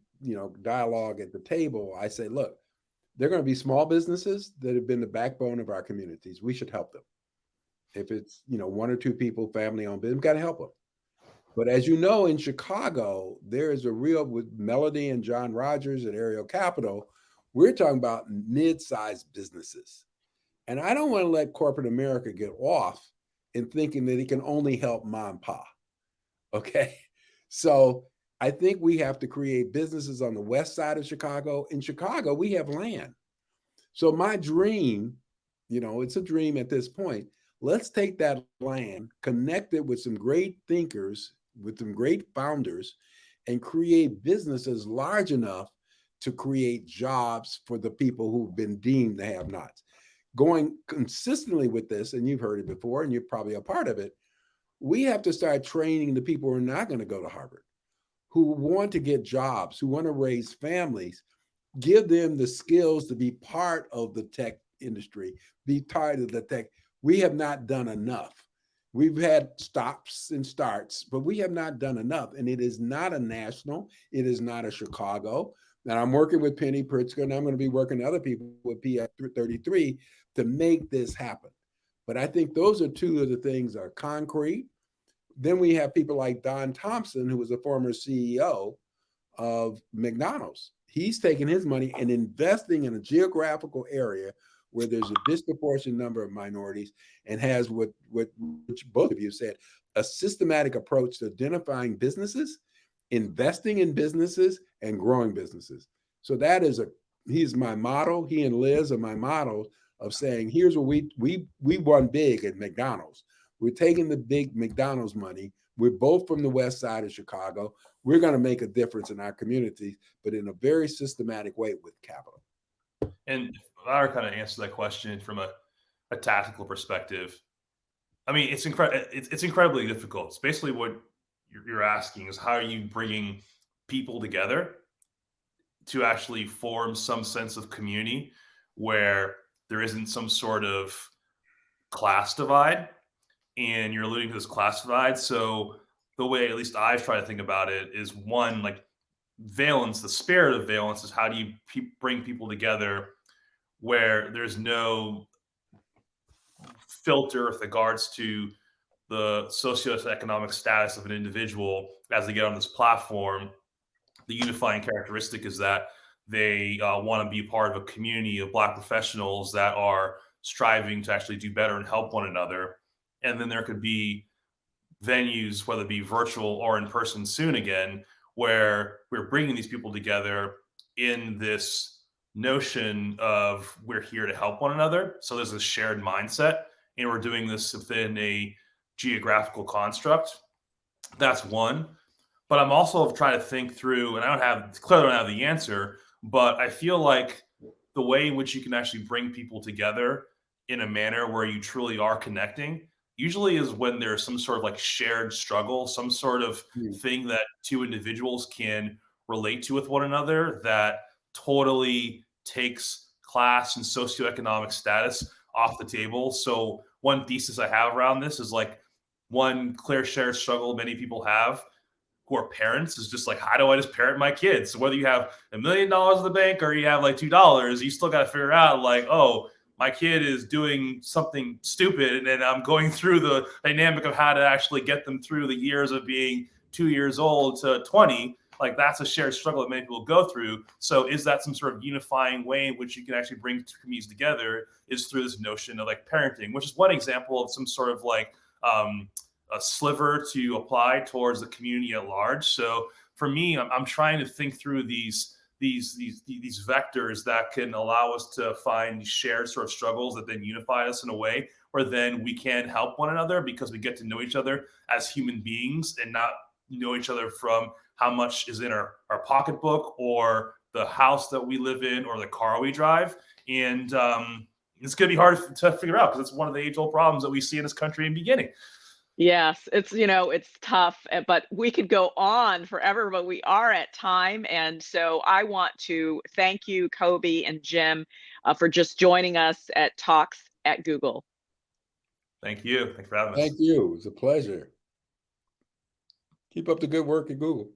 dialogue at the table, I say, look, they're going to be small businesses that have been the backbone of our communities. We should help them. If it's 1 or 2 people, family-owned business, we've got to help them. But as you know, in Chicago, there is a real, with Melody and John Rogers at Ariel Capital, we're talking about mid-sized businesses. And I don't want to let corporate America get off in thinking that it can only help mom and pop. Okay. So I think we have to create businesses on the west side of Chicago. In Chicago, we have land. So my dream, it's a dream at this point, Let's take that land, connect it with some great thinkers, with some great founders, and create businesses large enough to create jobs for the people who've been deemed the have-nots. Going consistently with this, and you've heard it before, and you're probably a part of it, we have to start training the people who are not going to go to Harvard, who want to get jobs, who want to raise families, give them the skills to be part of the tech industry, be part of the tech. We have not done enough. We've had stops and starts, but we have not done enough. And it is not a national, it is not a Chicago. And I'm working with Penny Pritzker, and I'm going to be working with other people with PF33 to make this happen. But I think those are two of the things that are concrete. Then we have people like Don Thompson, who was a former CEO of McDonald's. He's taking his money and investing in a geographical area where there's a disproportionate number of minorities, and has which both of you said, a systematic approach to identifying businesses, investing in businesses, and growing businesses. So that is he's my model. He and Liz are my models of saying, here's what we won big at McDonald's. We're taking the big McDonald's money. We're both from the west side of Chicago. We're going to make a difference in our communities, but in a very systematic way with capital. And I kind of answer that question from a tactical perspective. I mean, it's incredibly difficult. It's basically what you're asking is, how are you bringing people together to actually form some sense of community where there isn't some sort of class divide, and you're alluding to this class divide. So the way at least I try to think about it is, one, like Valence, the spirit of Valence is, how do you bring people together where there's no filter with regards to the socioeconomic status of an individual as they get on this platform. The unifying characteristic is that they want to be part of a community of Black professionals that are striving to actually do better and help one another. And then there could be venues, whether it be virtual or in person soon again, where we're bringing these people together in this notion of, we're here to help one another. So there's a shared mindset, and we're doing this within a geographical construct. That's one. But I'm also trying to think through, and clearly don't have the answer, but I feel like the way in which you can actually bring people together in a manner where you truly are connecting usually is when there's some sort of like shared struggle, some sort of thing that two individuals can relate to with one another, that totally takes class and socioeconomic status off the table. So one thesis I have around this is, like, one clear shared struggle many people have who are parents is just like, how do I just parent my kids? So whether you have $1 million in the bank or you have like $2, you still got to figure out, like, oh, my kid is doing something stupid, and I'm going through the dynamic of how to actually get them through the years of being 2 years old to 20. Like, that's a shared struggle that many people go through. So is that some sort of unifying way in which you can actually bring two communities together, is through this notion of like parenting, which is one example of some sort of like a sliver to apply towards the community at large. So for me, I'm trying to think through these vectors that can allow us to find shared sort of struggles that then unify us in a way where then we can help one another, because we get to know each other as human beings and not know each other from how much is in our pocketbook or the house that we live in or the car we drive. And it's going to be hard to figure out, because it's one of the age-old problems that we see in this country in the beginning. Yes, it's tough, but we could go on forever, but we are at time. And so I want to thank you, Kobie and Jim, for just joining us at Talks at Google. Thank you. Thanks for having us. Thank you. It was a pleasure. Keep up the good work at Google.